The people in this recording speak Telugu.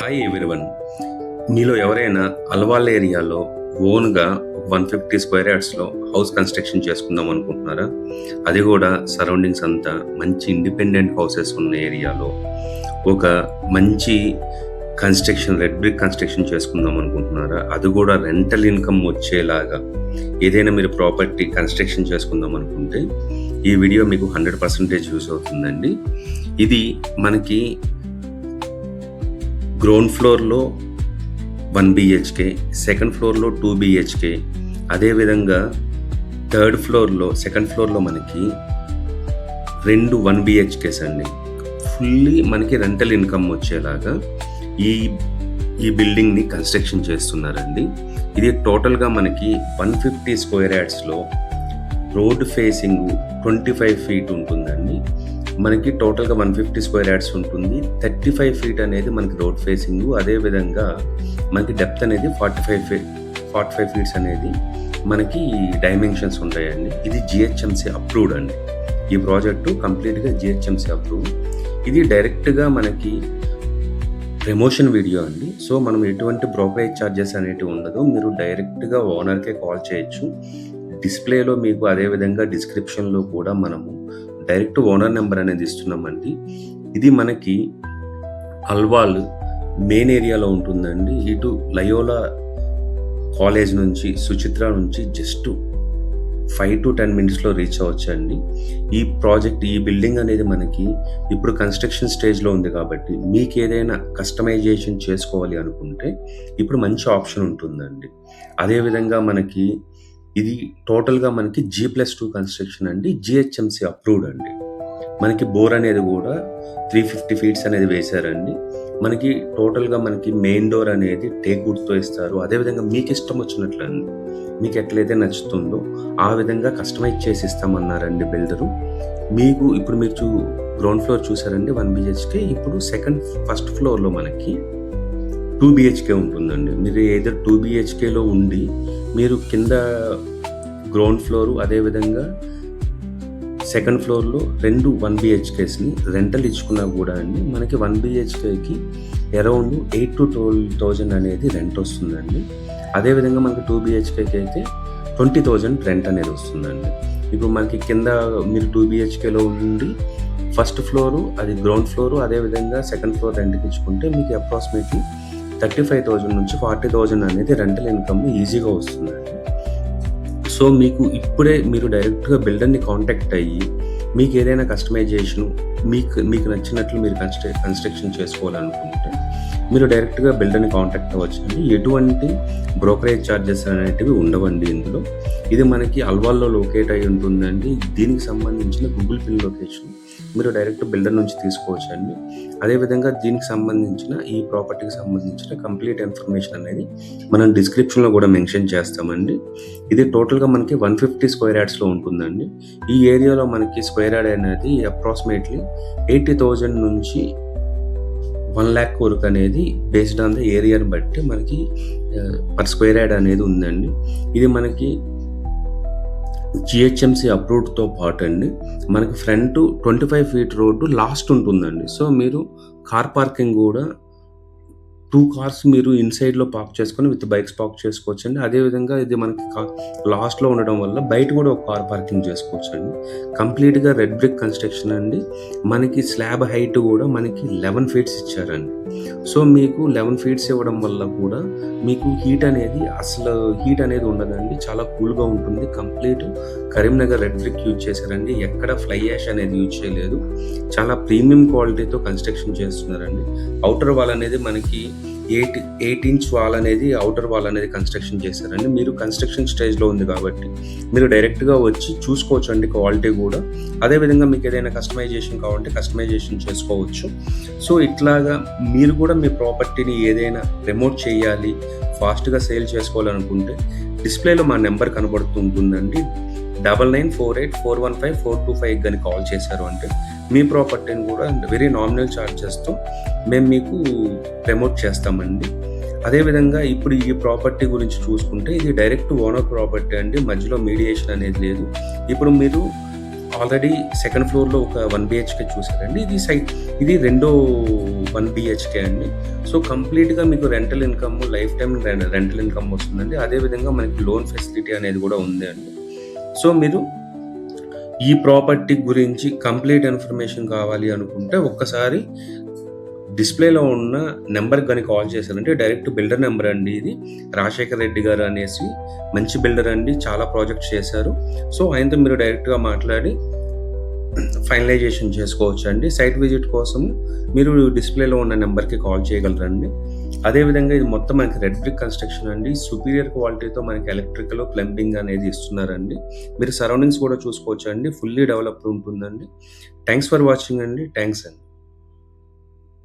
Hi everyone. మీలో ఎవరైనా అల్వాల్ ఏరియాలో ఓన్గా 150 స్క్వేర్ యార్డ్స్లో హౌస్ కన్స్ట్రక్షన్ చేసుకుందాం అనుకుంటున్నారా? అది కూడా సరౌండింగ్స్ అంతా మంచి ఇండిపెండెంట్ హౌసెస్ ఉన్న ఏరియాలో ఒక మంచి రెడ్ బ్రిక్ కన్స్ట్రక్షన్ చేసుకుందాం అనుకుంటున్నారా? అది కూడా రెంటల్ ఇన్కమ్ వచ్చేలాగా ఏదైనా మీరు ప్రాపర్టీ కన్స్ట్రక్షన్ చేసుకుందాం అనుకుంటే ఈ వీడియో మీకు 100% యూస్ అవుతుందండి. ఇది మనకి గ్రౌండ్ ఫ్లోర్లో 1 BHK, సెకండ్ ఫ్లోర్లో 2 BHK, అదేవిధంగా సెకండ్ ఫ్లోర్లో మనకి 2 1 BHKs అండి. ఫుల్లీ మనకి రెంటల్ ఇన్కమ్ వచ్చేలాగా ఈ బిల్డింగ్ని కన్స్ట్రక్షన్ చేస్తున్నారండి. ఇది టోటల్గా మనకి 150 స్క్వేర్ యార్డ్స్లో రోడ్ ఫేసింగ్ 25 ఫీట్ ఉంటుందండి. మనకి టోటల్గా 150 స్క్వేర్ యార్డ్స్ ఉంటుంది. 35 ఫీట్ అనేది మనకి రోడ్ ఫేసింగ్, అదేవిధంగా మనకి డెప్త్ అనేది 45 ఫీట్స్ అనేది మనకి డైమెన్షన్స్ ఉంటాయండి. ఇది GHMC అప్రూవ్డ్ అండి. ఈ ప్రాజెక్టు కంప్లీట్గా GHMC అప్రూవ్డ్. ఇది డైరెక్ట్గా మనకి ప్రమోషన్ వీడియో అండి. సో మనం ఎటువంటి బ్రోకరేజ్ ఛార్జెస్ అనేటివి ఉండదు. మీరు డైరెక్ట్గా ఓనర్కే కాల్ చేయొచ్చు. డిస్ప్లేలో మీకు అదేవిధంగా డిస్క్రిప్షన్లో కూడా మనము డైరెక్ట్ ఓనర్ నెంబర్ అనేది ఇస్తున్నామండి. ఇది మనకి అల్వాల్ మెయిన్ ఏరియాలో ఉంటుందండి. ఇటు లయోలా కాలేజ్ నుంచి, సుచిత్ర నుంచి జస్ట్ 5 to 10 మినిట్స్లో రీచ్ అవ్వచ్చండి. ఈ బిల్డింగ్ అనేది మనకి ఇప్పుడు కన్స్ట్రక్షన్ స్టేజ్లో ఉంది కాబట్టి మీకు ఏదైనా కస్టమైజేషన్ చేసుకోవాలి అనుకుంటే ఇప్పుడు మంచి ఆప్షన్ ఉంటుందండి. అదేవిధంగా మనకి ఇది టోటల్గా మనకి G+2 కన్స్ట్రక్షన్ అండి. GHMC అప్రూవ్డ్ అండి. మనకి బోర్ అనేది కూడా 350 ఫీట్స్ అనేది వేశారండి. మనకి టోటల్గా మనకి మెయిన్ డోర్ అనేది టేక్ వుడ్తో ఇస్తారు. అదేవిధంగా మీకు ఇష్టం వచ్చినట్లు అండి, మీకు ఎట్లయితే నచ్చుతుందో ఆ విధంగా కస్టమైజ్ చేసి ఇస్తామన్నారండి బిల్డరు. మీకు ఇప్పుడు మీరు గ్రౌండ్ ఫ్లోర్ చూసారండి 1 BHK. ఇప్పుడు ఫస్ట్ ఫ్లోర్లో మనకి 2 BHK ఉంటుందండి. మీరు ఏదో 2 BHKలో ఉండి మీరు కింద గ్రౌండ్ ఫ్లోరు అదేవిధంగా సెకండ్ ఫ్లోర్లో 2 1 BHKస్ని రెంటల్ ఇచ్చుకున్నా కూడా అండి మనకి 1 BHKకి అరౌండ్ 8 to 12,000 అనేది రెంట్ వస్తుందండి. అదేవిధంగా మనకి 2 BHKకి అయితే 20,000 రెంట్ అనేది వస్తుందండి. ఇప్పుడు మనకి కింద మీరు 2 BHKలో ఉండి ఫస్ట్ ఫ్లోరు అది గ్రౌండ్ ఫ్లోరు అదేవిధంగా సెకండ్ ఫ్లోర్ రెంట్కి ఇచ్చుకుంటే మీకు అప్రాక్సిమేట్లీ 35,000 నుంచి 40,000 అనేది రెంటల్ ఇన్కమ్ ఈజీగా వస్తుందండి. సో మీకు ఇప్పుడే మీరు డైరెక్ట్గా బిల్డర్ని కాంటాక్ట్ అయ్యి మీకు ఏదైనా కస్టమైజేషన్ మీకు నచ్చినట్లు మీరు కన్స్ట్రక్షన్ చేసుకోవాలనుకుంటే మీరు డైరెక్ట్గా బిల్డర్ని కాంటాక్ట్ అవ్వచ్చండి. ఎటువంటి బ్రోకరేజ్ ఛార్జెస్ అనేటివి ఉండవండి ఇందులో. ఇది మనకి అల్వాల్లో లొకేట్ అయి ఉంటుందండి. దీనికి సంబంధించిన గూగుల్ పిన్ లొకేషన్ మీరు డైరెక్ట్ బిల్డర్ నుంచి తీసుకోవచ్చండి. అదేవిధంగా దీనికి సంబంధించిన ఈ ప్రాపర్టీకి సంబంధించిన కంప్లీట్ ఇన్ఫర్మేషన్ అనేది మనం డిస్క్రిప్షన్లో కూడా మెన్షన్ చేస్తామండి. ఇది టోటల్గా మనకి 150 స్క్వేర్ యార్డ్స్లో ఉంటుందండి. ఈ ఏరియాలో మనకి స్క్వేర్ యార్డ్ అనేది అప్రాక్సిమేట్లీ 80,000 నుంచి 1 lakh వరకు అనేది బేస్డ్ ఆన్ ద ఏరియాని బట్టి మనకి పర్ స్క్వేర్ యార్డ్ అనేది ఉందండి. ఇది మనకి GHMC అప్రూవ్డ్తో పాటు అండి మనకి ఫ్రంట్ 25 ఫీట్ రోడ్డు లాస్ట్ ఉంటుందండి. సో మీరు కార్ పార్కింగ్ కూడా 2 కార్స్ మీరు ఇన్సైడ్లో పార్క్ చేసుకొని విత్ బైక్స్ పార్క్ చేసుకోవచ్చు అండి. అదేవిధంగా ఇది మనకి లాస్ట్లో ఉండడం వల్ల బయట కూడా ఒక కార్ పార్కింగ్ చేసుకోవచ్చు అండి. కంప్లీట్గా రెడ్ బ్రిక్ కన్స్ట్రక్షన్ అండి. మనకి స్లాబ్ హైట్ కూడా మనకి 11 ఫీట్స్ ఇచ్చారండి. సో మీకు 11 ఫీట్స్ ఇవ్వడం వల్ల కూడా మీకు హీట్ అనేది ఉండదండి. చాలా కూల్గా ఉంటుంది. Complete Karimnagar red brick use చేశారండి. ఎక్కడ ఫ్లై యాష్ అనేది యూజ్ చేయలేదు. చాలా ప్రీమియం క్వాలిటీతో కన్స్ట్రక్షన్ చేస్తున్నారండి. అవుటర్ వాల్ అనేది మనకి 8 ఇంచ్ వాల్ అనేది అవుటర్ వాల్ అనేది కన్స్ట్రక్షన్ చేశారండి. మీరు కన్స్ట్రక్షన్ స్టేజ్లో ఉంది కాబట్టి మీరు డైరెక్ట్గా వచ్చి చూసుకోవచ్చు అండి క్వాలిటీ కూడా. అదేవిధంగా మీకు ఏదైనా కస్టమైజేషన్ కావాలంటే కస్టమైజేషన్ చేసుకోవచ్చు. సో ఇట్లాగా మీరు కూడా మీ ప్రాపర్టీని ఏదైనా ప్రమోట్ చేయాలి, ఫాస్ట్గా సేల్ చేసుకోవాలనుకుంటే డిస్ప్లేలో మా నెంబర్ కనబడుతుంటుందండి. 9948415425 కానీ కాల్ చేశారు అంటే మీ ప్రాపర్టీని కూడా వెరీ నామినల్ ఛార్జెస్తో మేము మీకు ప్రమోట్ చేస్తామండి. అదేవిధంగా ఇప్పుడు ఈ ప్రాపర్టీ గురించి చూసుకుంటే ఇది డైరెక్ట్ ఓనర్ ప్రాపర్టీ అండి. మధ్యలో మీడియేషన్ అనేది లేదు. ఇప్పుడు మీరు ఆల్రెడీ సెకండ్ ఫ్లోర్‌లో ఒక 1 బీహెచ్‌కే చూసారండి. ఇది రెండో 1 బీహెచ్‌కే అండి. సో, కంప్లీట్‌గా మీకు rental income life time rental income వస్తుందండి. అదే విధంగా మనకి లోన్ ఫెసిలిటీ అనేది కూడా ఉంది అండి. సో, మీరు ఈ ప్రాపర్టీ గురించి కంప్లీట్ ఇన్ఫర్మేషన్ కావాలి అనుకుంటే ఒక్కసారి డిస్‌ప్లేలో ఉన్న నంబర్‌కి గాని కాల్ చేశారంటే డైరెక్ట్ బిల్డర్ నంబర్ అండి ఇది. రాజశేఖర్ రెడ్డి గారు అనేసి మంచి బిల్డర్ అండి. చాలా ప్రాజెక్ట్స్ చేశారు. సో, ఆయనతో మీరు డైరెక్ట్‌గా మాట్లాడి ఫైనలైజేషన్ చేసుకోవచ్చండి. సైట్ విజిట్ కోసం మీరు డిస్‌ప్లేలో ఉన్న నంబర్‌కి కాల్ చేయగలరండి. అదేవిధంగా ఇది మొత్తం మనకి రెడ్ బ్రిక్ కన్‌స్ట్రక్షన్ అండి. సుపీరియర్ క్వాలిటీతో మనకి ఎలక్ట్రికల్, ప్లంబింగ్ అనేది ఇస్తున్నారండి. మీరు సరౌండింగ్స్ కూడా చూసుకోవచ్చండి. ఫుల్లీ డెవలప్డ్ ఉంటుందండి. థాంక్స్ ఫర్ వాచింగ్ అండి. థాంక్స్ అండి.